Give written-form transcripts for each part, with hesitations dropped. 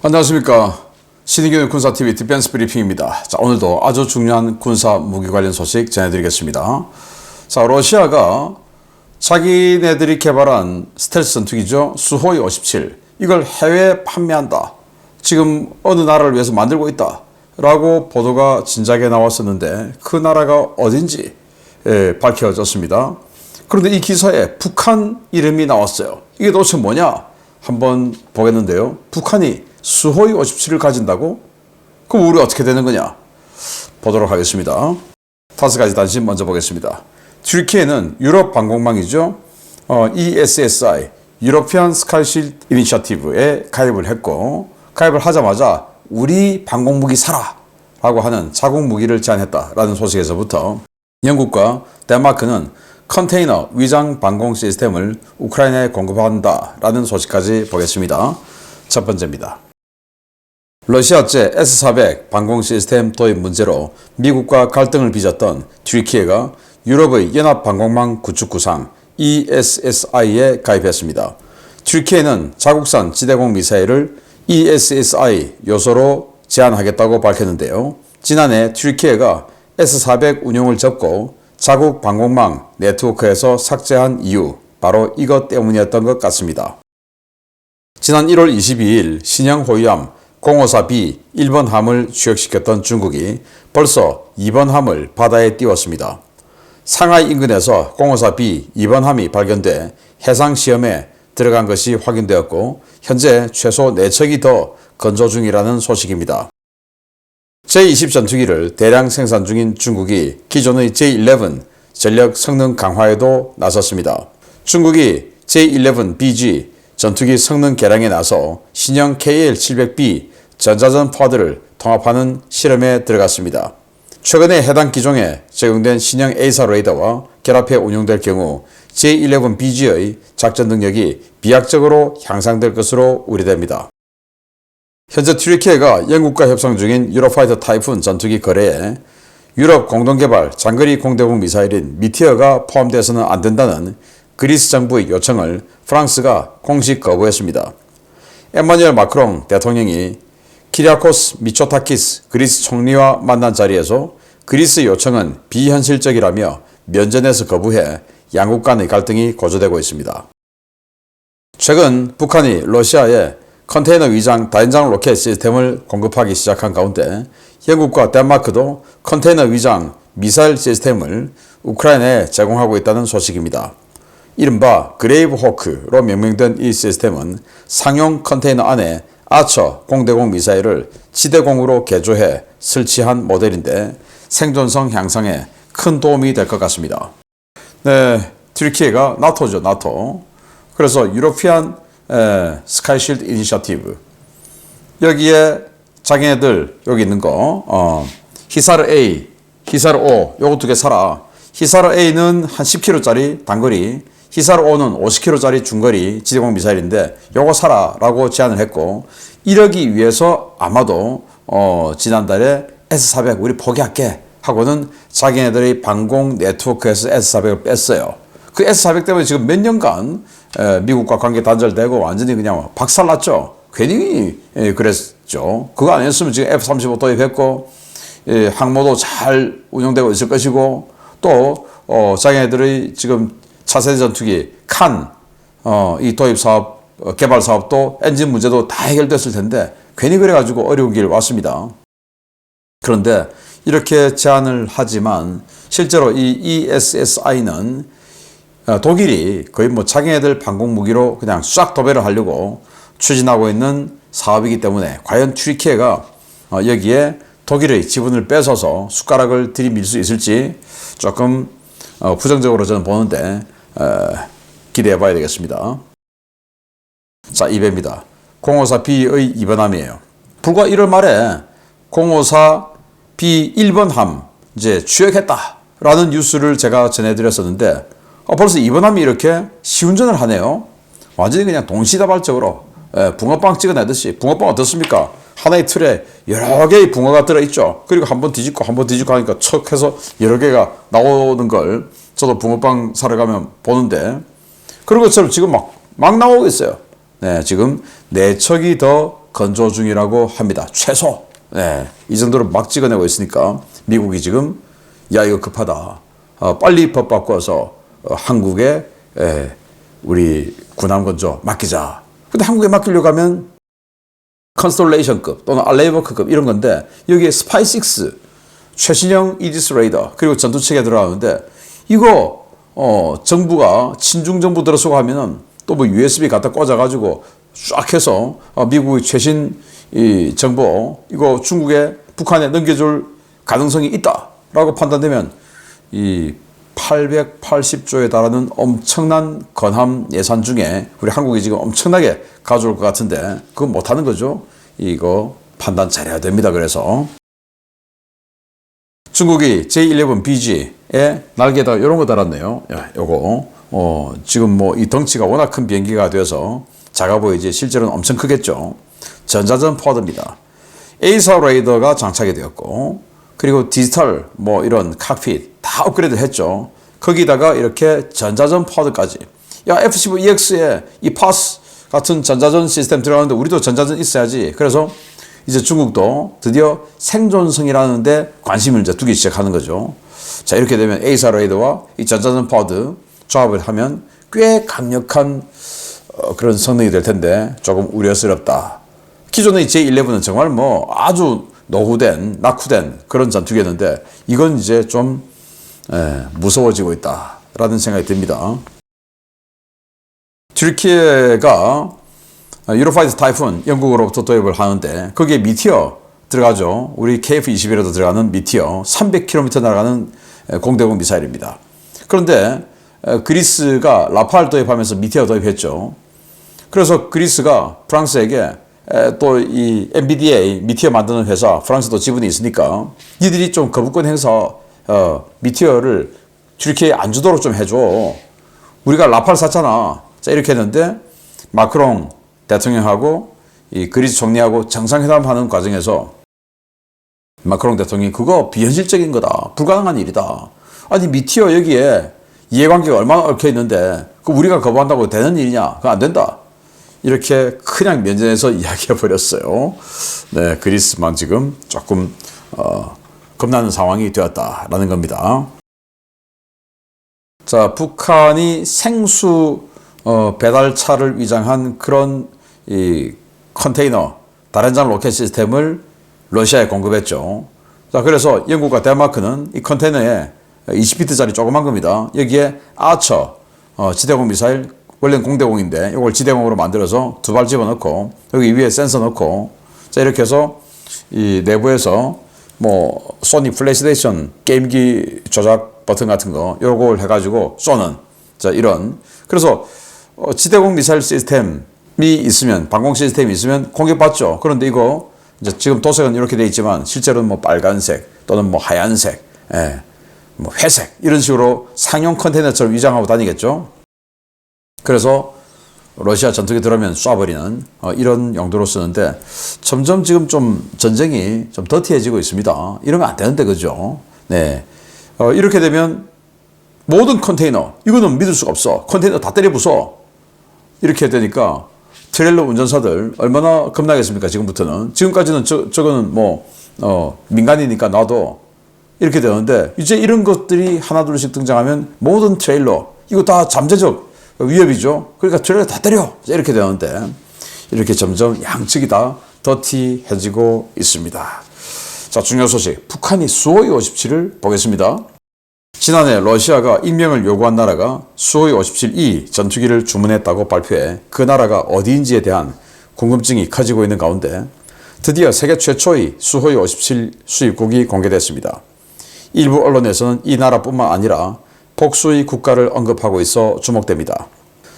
안녕하십니까. 신의균 군사TV 디펜스 브리핑입니다. 자, 오늘도 아주 중요한 군사 무기 관련 소식 전해드리겠습니다. 자, 러시아가 자기네들이 개발한 스텔스 전투기죠. 수호이 57. 이걸 해외에 판매한다. 지금 어느 나라를 위해서 만들고 있다. 라고 보도가 진작에 나왔었는데 그 나라가 어딘지 밝혀졌습니다. 그런데 이 기사에 북한 이름이 나왔어요. 이게 도대체 뭐냐? 한번 보겠는데요. 북한이 수호이 57을 가진다고? 그럼 우리 어떻게 되는 거냐? 보도록 하겠습니다. 5가지 단신 먼저 보겠습니다. 튀르키예는 유럽 방공망이죠. ESSI, European Sky Shield Initiative에 가입을 했고, 가입을 하자마자 우리 방공무기 사라! 라고 하는 자국 무기를 제안했다라는 소식에서부터 영국과 덴마크는 컨테이너 위장 방공 시스템을 우크라이나에 공급한다라는 소식까지 보겠습니다. 첫 번째입니다. 러시아제 S-400 방공 시스템 도입 문제로 미국과 갈등을 빚었던 튀르키예가 유럽의 연합 방공망 구축 구상 ESSI에 가입했습니다. 튀르키예는 자국산 지대공 미사일을 ESSI 요소로 제한하겠다고 밝혔는데요. 지난해 튀르키예가 S-400 운용을 접고 자국 방공망 네트워크에서 삭제한 이유, 바로 이것 때문이었던 것 같습니다. 지난 1월 22일 신형 호위함 054B 1번 함을 취역시켰던 중국이 벌써 2번 함을 바다에 띄웠습니다. 상하이 인근에서 054B 2번 함이 발견돼 해상시험에 들어간 것이 확인되었고 현재 최소 4척이 더 건조 중이라는 소식입니다. 제20 전투기를 대량 생산 중인 중국이 기존의 J11 전력 성능 강화에도 나섰습니다. 중국이 J11BG 전투기 성능 개량에 나서 신형 KL700B 전자전 포화들을 통합하는 실험에 들어갔습니다. 최근에 해당 기종에 적용된 신형 A사 레이더와 결합해 운용될 경우 J11BG의 작전 능력이 비약적으로 향상될 것으로 우려됩니다. 현재 튀르키예가 영국과 협상 중인 유로파이터 타이푼 전투기 거래에 유럽 공동개발 장거리 공대공 미사일인 미티어가 포함돼서는 안 된다는 그리스 정부의 요청을 프랑스가 공식 거부했습니다. 에마뉴엘 마크롱 대통령이 키리아코스 미초타키스 그리스 총리와 만난 자리에서 그리스 요청은 비현실적이라며 면전에서 거부해 양국 간의 갈등이 고조되고 있습니다. 최근 북한이 러시아에 컨테이너 위장 다연장 로켓 시스템을 공급하기 시작한 가운데 영국과 덴마크도 컨테이너 위장 미사일 시스템을 우크라이나에 제공하고 있다는 소식입니다. 이른바 그레이브 호크로 명명된 이 시스템은 상용 컨테이너 안에 아처 공대공 미사일을 지대공으로 개조해 설치한 모델인데 생존성 향상에 큰 도움이 될 것 같습니다. 네, 튀르키예가 나토죠, 나토. 그래서 유로피안 스카이 실드 이니셔티브, 여기에 자기네들 여기 있는 거 히사르 A, 히사르 O 요거 2개 사라. 히사르 A는 한 10km짜리 단거리, 히사르 O는 50km짜리 중거리 지대공 미사일인데 요거 사라 라고 제안을 했고, 이러기 위해서 아마도 지난달에 S-400 우리 포기할게 하고는 자기네들의 방공 네트워크에서 S-400을 뺐어요. 그 S-400 때문에 지금 몇 년간 미국과 관계 단절되고 완전히 그냥 박살났죠. 괜히 그랬죠. 그거 아니었으면 지금 F-35 도입했고 항모도 잘 운영되고 있을 것이고, 또 자기네들의 지금 차세대 전투기 칸 이 도입 사업 개발 사업도 엔진 문제도 다 해결됐을 텐데 괜히 그래가지고 어려운 길 왔습니다. 그런데 이렇게 제안을 하지만 실제로 이 ESSI는 독일이 거의 뭐 자기네들 방공 무기로 그냥 싹 도배를 하려고 추진하고 있는 사업이기 때문에 과연 튀르키예가 여기에 독일의 지분을 뺏어서 숟가락을 들이밀 수 있을지 조금 부정적으로 저는 보는데 기대해 봐야 되겠습니다. 자, 2배입니다. 054B의 2번함이에요. 불과 1월 말에 054B 1번함 이제 취역했다라는 뉴스를 제가 전해드렸었는데 벌써 2번함이 이렇게 시운전을 하네요. 완전히 그냥 동시다발적으로 붕어빵 찍어내듯이. 붕어빵 어떻습니까? 하나의 틀에 여러 개의 붕어가 들어있죠. 그리고 한 번 뒤집고 한 번 뒤집고 하니까 척 해서 여러 개가 나오는 걸 저도 붕어빵 사러 가면 보는데, 그런 것처럼 지금 막 나오고 있어요. 네, 지금 4척이 더 건조 중이라고 합니다. 최소. 네, 이 정도로 막 찍어내고 있으니까 미국이 지금 야 이거 급하다. 빨리 법 바꿔서 한국에 우리 군함 건조 맡기자. 근데 한국에 맡기려고 하면 컨스톨레이션급 또는 알레이버크급 이런 건데 여기에 스파이6 최신형 이지스 레이더 그리고 전투체계 들어가는데 이거 정부가 친중 정부 들어서고 하면은 또 뭐 USB 갖다 꽂아가지고 쫙 해서 미국의 최신 이 정보 이거 중국에 북한에 넘겨줄 가능성이 있다라고 판단되면 이 880조에 달하는 엄청난 건함 예산 중에 우리 한국이 지금 엄청나게 가져올 것 같은데 그거 못하는 거죠. 이거 판단 잘해야 됩니다. 그래서 중국이 J-11BG에 날개에다 이런 거 달았네요. 요거 지금 뭐 이 덩치가 워낙 큰 비행기가 되어서 작아 보이지 실제로는 엄청 크겠죠. 전자전 포드입니다. 에이사 레이더가 장착이 되었고 그리고 디지털 뭐 이런 칵핏 다 업그레이드 했죠. 거기다가 이렇게 전자전 포드까지. 야 F-15EX에 이 파스 같은 전자전 시스템 들어가는데 우리도 전자전 있어야지. 그래서 이제 중국도 드디어 생존성이라는 데 관심을 이제 두기 시작하는 거죠. 자 이렇게 되면 에이사 레이더와 이 전자전 포드 조합을 하면 꽤 강력한 그런 성능이 될 텐데 조금 우려스럽다. 기존의 J-11은 정말 뭐 아주 노후된, 낙후된 그런 전투기였는데 이건 이제 좀 무서워지고 있다라는 생각이 듭니다. 튀르키예가 유로파이터 타이푼 영국으로부터 도입을 하는데 거기에 미티어 들어가죠. 우리 KF-21에도 들어가는 미티어 300km 날아가는 공대공 미사일입니다. 그런데 그리스가 라팔 도입하면서 미티어 도입했죠. 그래서 그리스가 프랑스에게 또 이 MBDA 미티어 만드는 회사 프랑스도 지분이 있으니까 니들이 좀 거부권 행사 미티어를 튀르키예에 안 주도록 좀 해줘. 우리가 라팔 샀잖아. 자 이렇게 했는데 마크롱 대통령하고 이 그리스 총리하고 정상회담 하는 과정에서 마크롱 대통령이 그거 비현실적인 거다. 불가능한 일이다. 아니 미티어 여기에 이해관계가 얼마나 얽혀 있는데 그 우리가 거부한다고 되는 일이냐? 그거 안 된다. 이렇게 그냥 면전에서 이야기해 버렸어요. 네, 그리스만 지금 조금 겁나는 상황이 되었다라는 겁니다. 자, 북한이 생수 배달차를 위장한 그런 이 컨테이너 다연장 로켓 시스템을 러시아에 공급했죠. 자, 그래서 영국과 덴마크는 이 컨테이너에 20피트짜리 조그만 겁니다. 여기에 아처 지대공 미사일 원래는 공대공인데 이걸 지대공으로 만들어서 두 발 집어넣고 여기 위에 센서 넣고 자 이렇게 해서 이 내부에서 뭐 소니 플레이스테이션 게임기 조작 버튼 같은 거 요걸 해가지고 쏘는 자 이런 그래서 지대공 미사일 시스템이 있으면 방공 시스템이 있으면 공격받죠. 그런데 이거 이제 지금 도색은 이렇게 돼 있지만 실제로는 뭐 빨간색 또는 뭐 하얀색, 뭐 회색 이런 식으로 상용 컨테이너처럼 위장하고 다니겠죠. 그래서 러시아 전투기 들어오면 쏴버리는 이런 용도로 쓰는데 점점 지금 좀 전쟁이 좀 더티해지고 있습니다. 이러면 안 되는데 그죠? 네, 이렇게 되면 모든 컨테이너 이거는 믿을 수가 없어. 컨테이너 다 때려 부숴. 이렇게 되니까 트레일러 운전사들 얼마나 겁나겠습니까? 지금부터는 지금까지는 저거는 뭐 민간이니까 놔도 이렇게 되는데 이제 이런 것들이 하나둘씩 등장하면 모든 트레일러 이거 다 잠재적 위협이죠. 그러니까 트레일러 다 때려 이렇게 되는데 이렇게 점점 양측이 다 더티해지고 있습니다. 자 중요 소식 북한이 수호이 57을 보겠습니다. 지난해 러시아가 임명을 요구한 나라가 수호이 57E 전투기를 주문했다고 발표해 그 나라가 어디인지에 대한 궁금증이 커지고 있는 가운데 드디어 세계 최초의 수호이 57 수입국이 공개됐습니다. 일부 언론에서는 이 나라뿐만 아니라 복수의 국가를 언급하고 있어 주목됩니다.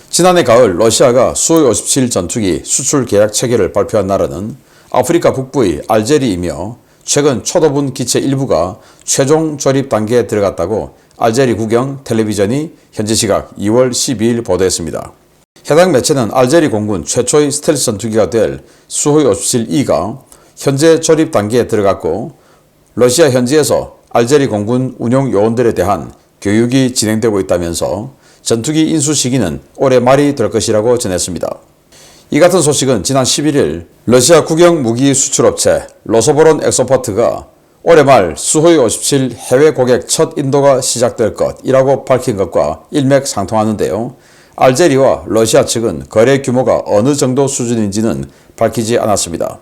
지난해 가을 러시아가 수호이 57 전투기 수출 계약 체계를 발표한 나라는 아프리카 북부의 알제리이며 최근 초도분 기체 일부가 최종 조립 단계에 들어갔다고 알제리 국영 텔레비전이 현지 시각 2월 12일 보도했습니다. 해당 매체는 알제리 공군 최초의 스텔스 전투기가 될 수호이 57E가 현재 조립 단계에 들어갔고 러시아 현지에서 알제리 공군 운용 요원들에 대한 교육이 진행되고 있다면서 전투기 인수 시기는 올해 말이 될 것이라고 전했습니다. 이 같은 소식은 지난 11일 러시아 국영 무기 수출업체 로소보론 엑소퍼트가 올해 말 수호이 57 해외 고객 첫 인도가 시작될 것이라고 밝힌 것과 일맥상통하는데요. 알제리와 러시아 측은 거래 규모가 어느 정도 수준인지는 밝히지 않았습니다.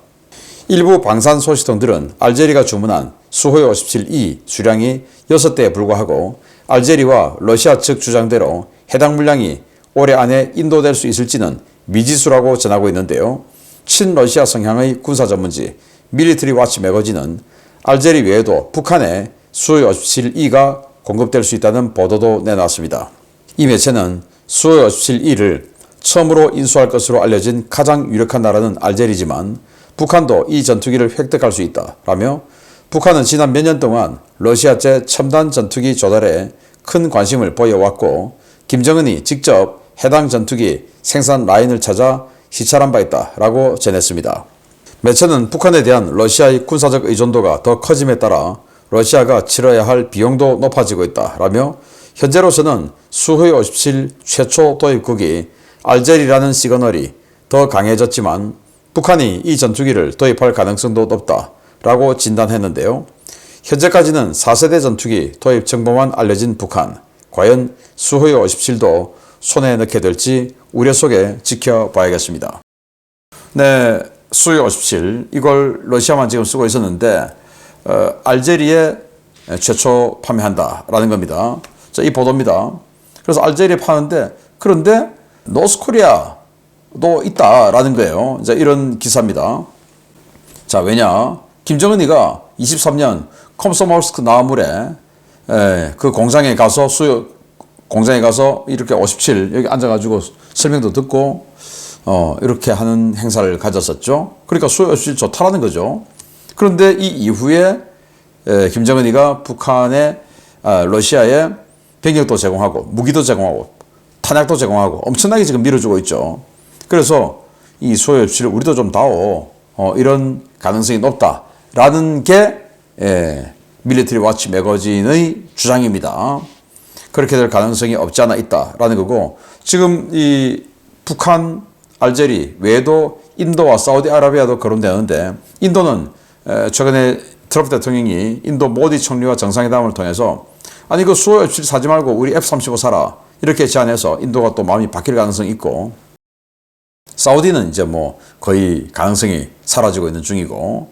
일부 방산 소식통들은 알제리가 주문한 수호이 57E 수량이 6대에 불과하고 알제리와 러시아 측 주장대로 해당 물량이 올해 안에 인도될 수 있을지는 미지수라고 전하고 있는데요. 친러시아 성향의 군사 전문지 밀리터리 와치 매거진은 알제리 외에도 북한에 수호이 57E가 공급될 수 있다는 보도도 내놨습니다. 이 매체는 수호이 57E를 처음으로 인수할 것으로 알려진 가장 유력한 나라는 알제리지만 북한도 이 전투기를 획득할 수 있다라며 북한은 지난 몇 년 동안 러시아제 첨단 전투기 조달에 큰 관심을 보여왔고 김정은이 직접 해당 전투기 생산 라인을 찾아 시찰한 바 있다라고 전했습니다. 매체는 북한에 대한 러시아의 군사적 의존도가 더 커짐에 따라 러시아가 치러야 할 비용도 높아지고 있다라며 현재로서는 수호이 57 최초 도입국이 알제리라는 시그널이 더 강해졌지만 북한이 이 전투기를 도입할 가능성도 높다라고 진단했는데요. 현재까지는 4세대 전투기 도입 정보만 알려진 북한, 과연 수호이 57도 손에 넣게 될지 우려 속에 지켜봐야겠습니다. 네, 수호이 57 이걸 러시아만 지금 쓰고 있었는데 알제리에 최초 판매한다라는 겁니다. 자, 이 보도입니다. 그래서 알제리에 파는데 그런데 노스코리아도 있다라는 거예요. 이제 이런 기사입니다. 자, 왜냐? 김정은이가 23년 콤소몰스크 나무래 그 공장에 가서 공장에 가서 이렇게 57 여기 앉아가지고 설명도 듣고 이렇게 하는 행사를 가졌었죠. 그러니까 수호이 57 좋다라는 거죠. 그런데 이 이후에 김정은이가 북한에 러시아에 병력도 제공하고 무기도 제공하고 탄약도 제공하고 엄청나게 지금 밀어주고 있죠. 그래서 이 수호이 57을 우리도 좀 다오 이런 가능성이 높다라는 게 밀리터리 와치 매거진의 주장입니다. 그렇게 될 가능성이 없지 않아 있다라는 거고 지금 이 북한, 알제리 외에도 인도와 사우디아라비아도 거론되는데 인도는 최근에 트럼프 대통령이 인도 모디 총리와 정상회담을 통해서 아니 그 수호이 57 사지 말고 우리 F-35 사라 이렇게 제안해서 인도가 또 마음이 바뀔 가능성이 있고 사우디는 이제 뭐 거의 가능성이 사라지고 있는 중이고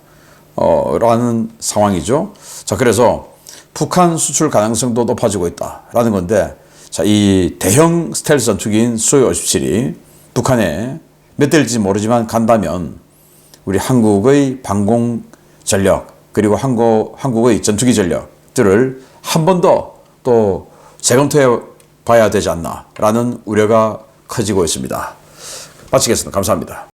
라는 상황이죠. 자, 그래서 북한 수출 가능성도 높아지고 있다라는 건데 자, 이 대형 스텔스 전투기인 수호이 57이 북한에 몇 대일지 모르지만 간다면 우리 한국의 방공 전력 그리고 한국의 전투기 전력들을 한 번 더 또 재검토해 봐야 되지 않나라는 우려가 커지고 있습니다. 마치겠습니다. 감사합니다.